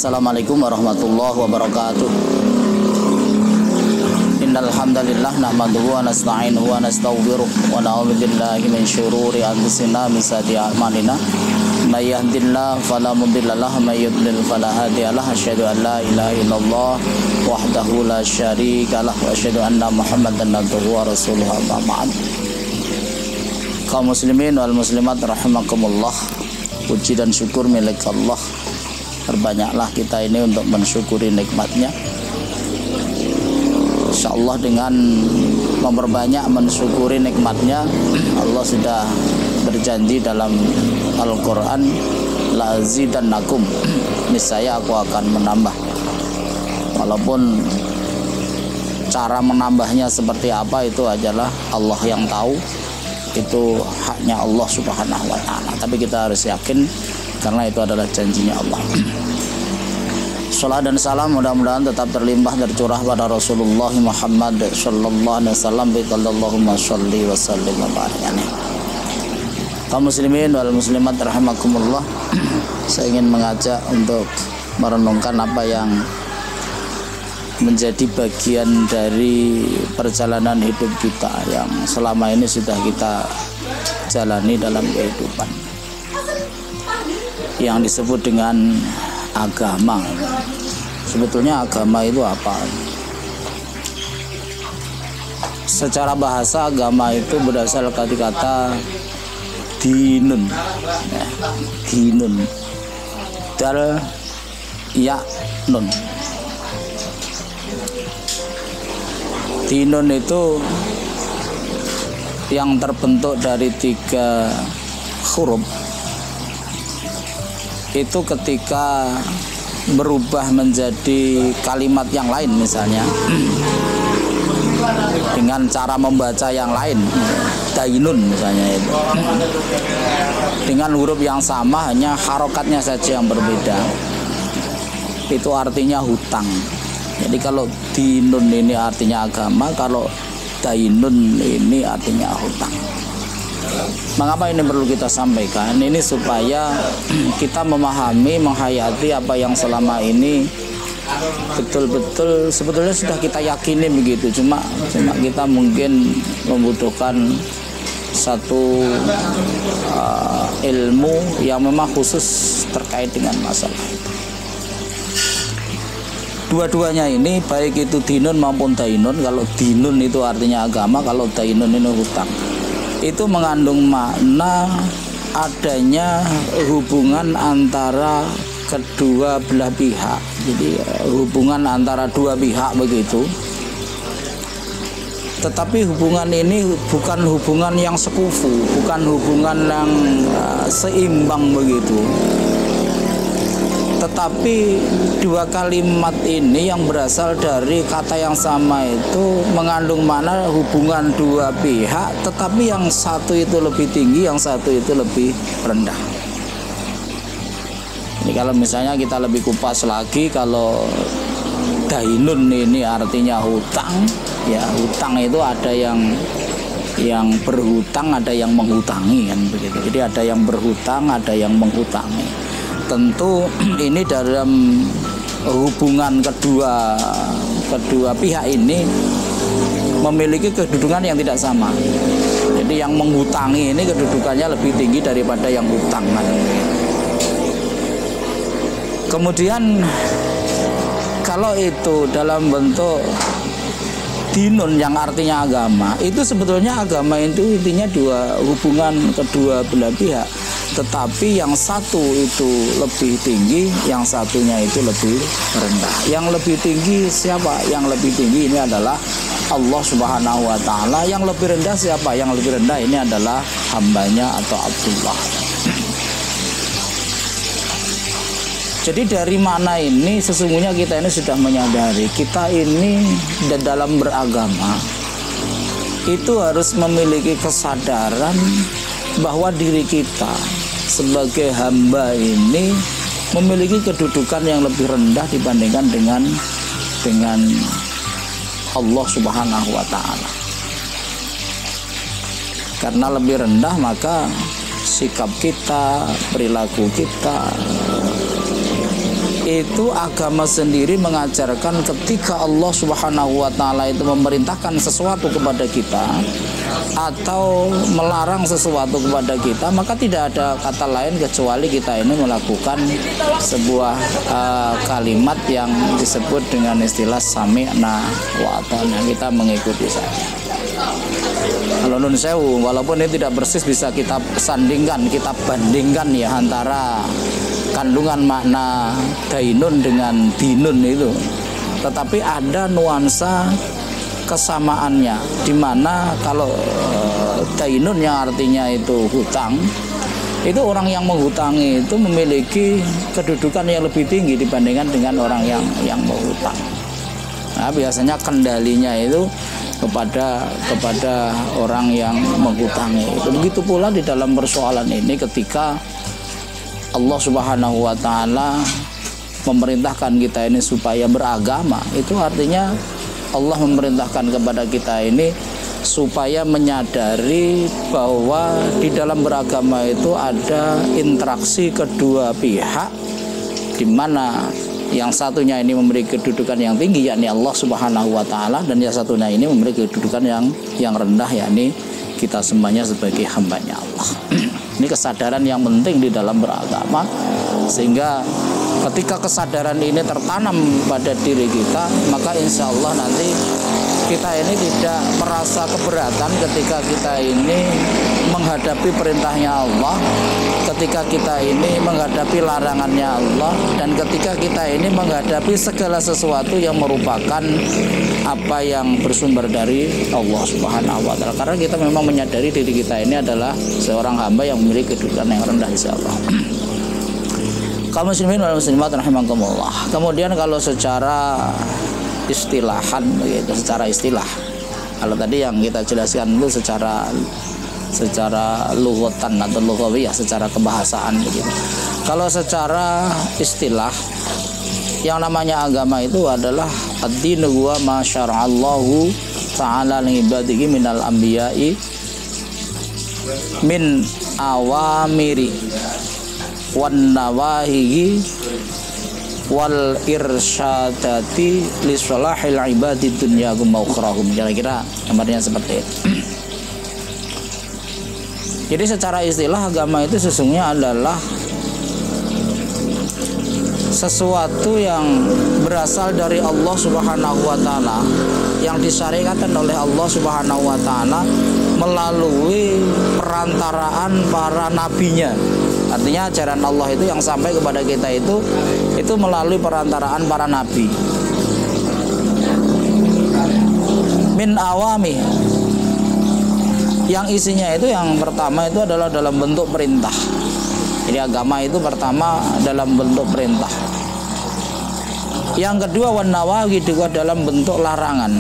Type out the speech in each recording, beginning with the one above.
Assalamualaikum warahmatullahi wabarakatuh. Innal hamdalillah nahmaduhu wa nasta'inuhu wa nastaghfiruh wa na'udzu billahi min syururi anfusina min sayyiati a'malina. May yahdihillahu fala mudilla lahu wa may yudlil fala hadiya lahu. Asyhadu an la ilaha illallah wahdahu la syarika lahu wa asyhadu anna Muhammadan abduhu wa rasuluhu. Amma ba'd. Kaum muslimin wal muslimat rahimakumullah. Puji dan syukur milik Allah. Perbanyaklah kita ini untuk mensyukuri nikmatnya. InsyaAllah dengan memperbanyak mensyukuri nikmatnya, Allah sudah berjanji dalam Al-Quran, la azidannakum, niscaya aku akan menambah. Walaupun cara menambahnya seperti apa itu adalah Allah yang tahu. Itu haknya Allah subhanahu wa ta'ala. Tapi kita harus yakin karena itu adalah janjinya Allah. Salat dan salam mudah-mudahan tetap terlimpah tercurah pada Rasulullah Muhammad sallallahu alaihi wasallam. Allahumma shalli wa sallim wa barik alaihi. Kaum muslimin wal muslimat rahimakumullah. Saya ingin mengajak untuk merenungkan apa yang menjadi bagian dari perjalanan hidup kita yang selama ini sudah kita jalani dalam kehidupan, yang disebut dengan agama. Sebetulnya agama itu apa? Secara bahasa agama itu berasal dari kata dinun, ya, dinun, dal ya nun. Dinun itu yang terbentuk dari 3 huruf. Itu ketika berubah menjadi kalimat yang lain, misalnya dengan cara membaca yang lain, dainun misalnya, itu dengan huruf yang sama hanya harokatnya saja yang berbeda, itu artinya hutang. Jadi kalau dinun ini artinya agama, kalau dainun ini artinya hutang. Mengapa ini perlu kita sampaikan? Ini supaya kita memahami, menghayati apa yang selama ini betul-betul sebetulnya sudah kita yakini begitu. Cuma kita mungkin membutuhkan satu ilmu yang memang khusus terkait dengan masalah itu. Dua-duanya ini, baik itu dinun maupun dainun, kalau dinun itu artinya agama, kalau dainun ini hutang, itu mengandung makna adanya hubungan antara kedua belah pihak. Jadi hubungan antara dua pihak begitu. Tetapi hubungan ini bukan hubungan yang sekufu, bukan hubungan yang seimbang begitu. Tetapi dua kalimat ini yang berasal dari kata yang sama itu mengandung makna hubungan dua pihak, tetapi yang satu itu lebih tinggi, yang satu itu lebih rendah. Ini kalau misalnya kita lebih kupas lagi, kalau dainun ini artinya hutang, ya hutang itu ada yang berhutang, ada yang menghutangi, kan begitu. Jadi ada yang berhutang, ada yang menghutangi. Tentu ini dalam hubungan kedua pihak ini memiliki kedudukan yang tidak sama. Jadi yang menghutangi ini kedudukannya lebih tinggi daripada yang hutang. Kemudian kalau itu dalam bentuk dinun yang artinya agama, itu sebetulnya agama itu intinya hubungan kedua belah pihak. Tetapi yang satu itu lebih tinggi, yang satunya itu lebih rendah. Yang lebih tinggi siapa? Yang lebih tinggi ini adalah Allah subhanahu wa ta'ala. Yang lebih rendah siapa? Yang lebih rendah ini adalah hambanya atau Abdullah. Jadi dari makna ini sesungguhnya kita ini sudah menyadari, kita ini dalam beragama itu harus memiliki kesadaran bahwa diri kita sebagai hamba ini memiliki kedudukan yang lebih rendah dibandingkan dengan Allah subhanahu wa ta'ala. Karena lebih rendah maka sikap kita, perilaku kita, itu agama sendiri mengajarkan ketika Allah Subhanahu wa taala itu memerintahkan sesuatu kepada kita atau melarang sesuatu kepada kita, maka tidak ada kata lain kecuali kita ini melakukan sebuah kalimat yang disebut dengan istilah sami'na wa ata'na, kita mengikuti saja. Kalau nun sewu, walaupun ini tidak persis bisa kita sandingkan, kita bandingkan ya antara kandungan makna dainun dengan dinun itu, tetapi ada nuansa kesamaannya, dimana kalau dainun yang artinya itu hutang, itu orang yang menghutangi itu memiliki kedudukan yang lebih tinggi dibandingkan dengan orang yang menghutang. Nah, biasanya kendalinya itu kepada orang yang menghutangi. Begitu pula di dalam persoalan ini ketika Allah Subhanahu wa taala memerintahkan kita ini supaya beragama, itu artinya Allah memerintahkan kepada kita ini supaya menyadari bahwa di dalam beragama itu ada interaksi kedua pihak, di mana yang satunya ini memiliki kedudukan yang tinggi yakni Allah Subhanahu wa taala, dan yang satunya ini memiliki kedudukan yang rendah yakni kita semuanya sebagai hambanya Allah. Ini kesadaran yang penting di dalam beragama, sehingga ketika kesadaran ini tertanam pada diri kita, maka insya Allah nanti kita ini tidak merasa keberatan ketika kita ini menghadapi perintahnya Allah, ketika kita ini menghadapi larangannya Allah, dan ketika kita ini menghadapi segala sesuatu yang merupakan apa yang bersumber dari Allah Subhanahu wa taala. Karena kita memang menyadari diri kita ini adalah seorang hamba yang memiliki kedudukan yang rendah, insya Allah. Kaum muslimin wal muslimat rahimakumullah. Kemudian kalau secara istilahan begitu, secara istilah. Kalau tadi yang kita jelaskan itu secara lughatan atau lughawiyah, secara kebahasaan begitu. Kalau secara istilah, yang namanya agama itu adalah ad-dinu wa ma syara'allahu ta'ala li ibadihi minal anbiya'i min awamiri wan nawahihi wal irsyadati li salahil ibadi dunyahum wa ukhrahum. Kira-kira gambarnya seperti itu. Jadi secara istilah agama itu sesungguhnya adalah sesuatu yang berasal dari Allah Subhanahu wa taala, yang disyariatkan oleh Allah Subhanahu wa taala melalui perantaraan para nabinya. Artinya ajaran Allah itu yang sampai kepada kita itu melalui perantaraan para nabi. Min awami, yang isinya itu yang pertama itu adalah dalam bentuk perintah. Jadi agama itu pertama dalam bentuk perintah. Yang kedua wan nawahi, juga dalam bentuk larangan.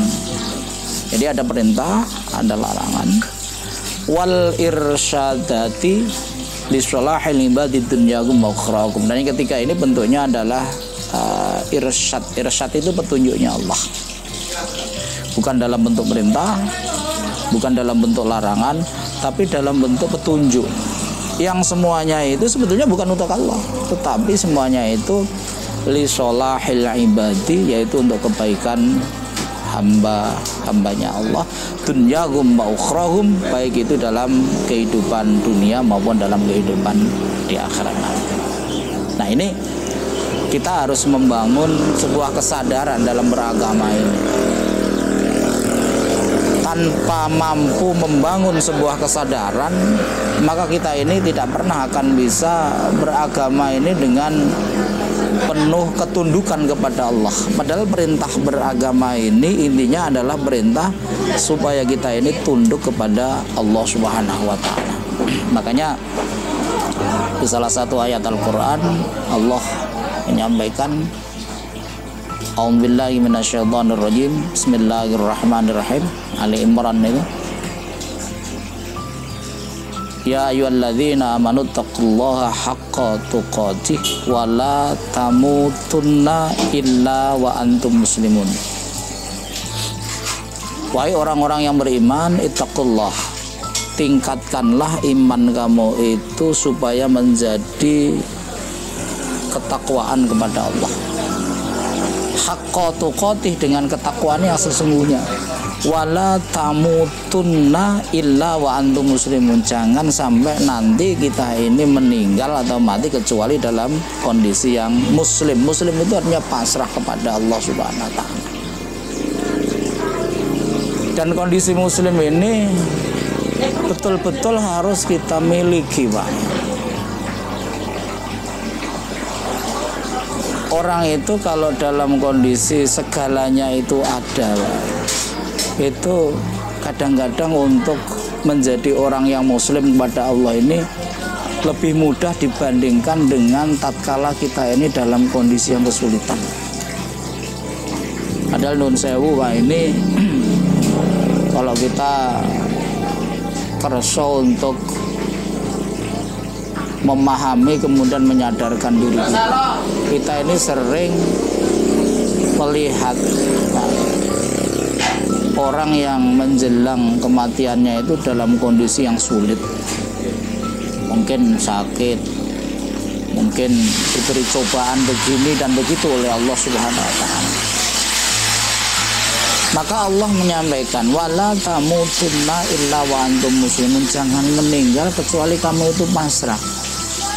Jadi ada perintah, ada larangan. Wal irsyadati li salahil ibadi dunyahum wa ukhrahum. Dan ketika ini bentuknya adalah irsyad. Irsyad itu petunjuknya Allah. Bukan dalam bentuk perintah, bukan dalam bentuk larangan, tapi dalam bentuk petunjuk. Yang semuanya itu sebetulnya bukan untuk Allah, tetapi semuanya itu li salahil ibadi, yaitu untuk kebaikan hambanya Allah, dunyahum wa ukhrahum, baik itu dalam kehidupan dunia maupun dalam kehidupan di akhirat nanti. Nah, ini kita harus membangun sebuah kesadaran dalam beragama ini. Tanpa mampu membangun sebuah kesadaran, maka kita ini tidak pernah akan bisa beragama ini dengan penuh ketundukan kepada Allah. Padahal perintah beragama ini intinya adalah perintah supaya kita ini tunduk kepada Allah Subhanahu wa taala. Makanya di salah satu ayat Al-Qur'an Allah menyampaikan, A'udzubillahi minasyaitonirrajim. Bismillahirrahmanirrahim. Ali Imran itu. Ya ayyuhalladzina amanu taqullaha haqqa tuqatih wa la tamutunna illa wa antum muslimun. Wahai orang-orang yang beriman, ittaqullah, tingkatkanlah iman kamu itu supaya menjadi ketakwaan kepada Allah. Haqqa tuqatih, dengan ketakwaan yang sesungguhnya. Wala tamutunna illa wa antum muslimun, jangan sampai nanti kita ini meninggal atau mati kecuali dalam kondisi yang muslim. Muslim itu artinya pasrah kepada Allah Subhanahu wa taala. Dan kondisi muslim ini betul-betul harus kita miliki, Pak. Orang itu kalau dalam kondisi segalanya itu ada, Pak, itu kadang-kadang untuk menjadi orang yang muslim kepada Allah ini lebih mudah dibandingkan dengan tatkala kita ini dalam kondisi yang kesulitan. Padahal nun sewu, Pak, ini kalau kita kerso untuk memahami kemudian menyadarkan diri kita ini sering melihat orang yang menjelang kematiannya itu dalam kondisi yang sulit, mungkin sakit, mungkin diberi cobaan begini dan begitu oleh Allah Subhanahu wa taala. Maka Allah menyampaikan, wala tamutunna illa wa antum muslimun, jangan meninggal kecuali kamu itu pasrah.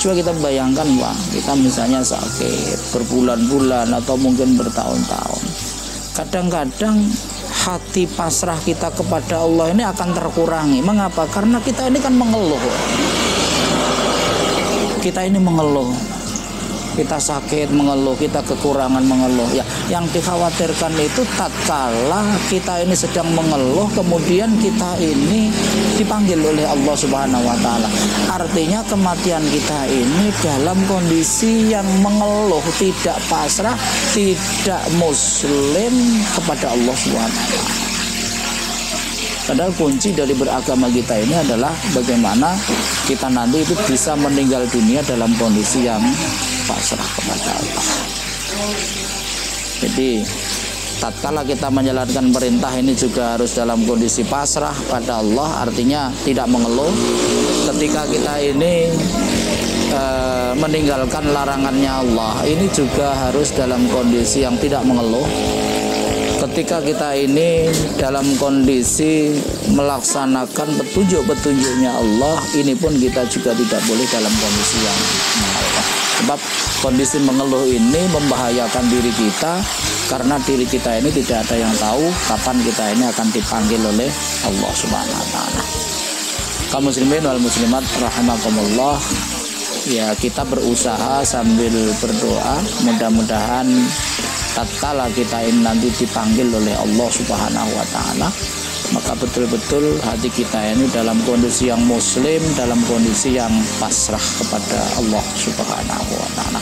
Coba kita bayangkan, Pak, kita misalnya sakit berbulan-bulan atau mungkin bertahun-tahun. Kadang-kadang hati pasrah kita kepada Allah ini akan terkurangi. Mengapa? Karena kita ini kan mengeluh. Kita ini mengeluh. Kita sakit mengeluh, kita kekurangan mengeluh. Ya, yang dikhawatirkan itu tatkala kita ini sedang mengeluh, kemudian kita ini dipanggil oleh Allah Subhanahu wa taala. Artinya kematian kita ini dalam kondisi yang mengeluh, tidak pasrah, tidak muslim kepada Allah Subhanahu wa taala. Padahal kunci dari beragama kita ini adalah bagaimana kita nanti itu bisa meninggal dunia dalam kondisi yang pasrah kepada Allah. Jadi tatkala kita menjalankan perintah ini juga harus dalam kondisi pasrah pada Allah, artinya tidak mengeluh. Ketika kita ini meninggalkan larangannya Allah, ini juga harus dalam kondisi yang tidak mengeluh. Ketika kita ini dalam kondisi melaksanakan petunjuk-petunjuknya Allah, ini pun kita juga tidak boleh dalam kondisi yang mengeluh. Sebab kondisi mengeluh ini membahayakan diri kita, karena diri kita ini tidak ada yang tahu kapan kita ini akan dipanggil oleh Allah Subhanahu wa taala. Kaum muslimin wal muslimat rahimakumullah, ya kita berusaha sambil berdoa, mudah-mudahan tatkala kita ini nanti dipanggil oleh Allah Subhanahu wa taala, maka betul-betul hati kita ini dalam kondisi yang muslim, dalam kondisi yang pasrah kepada Allah Subhanahu wa taala.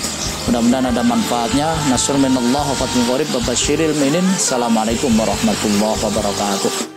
Mudah-mudahan ada manfaatnya. Nasrun minallah wa fathun qarib wa basyiril mu'minin. Assalamualaikum warahmatullahi wabarakatuh.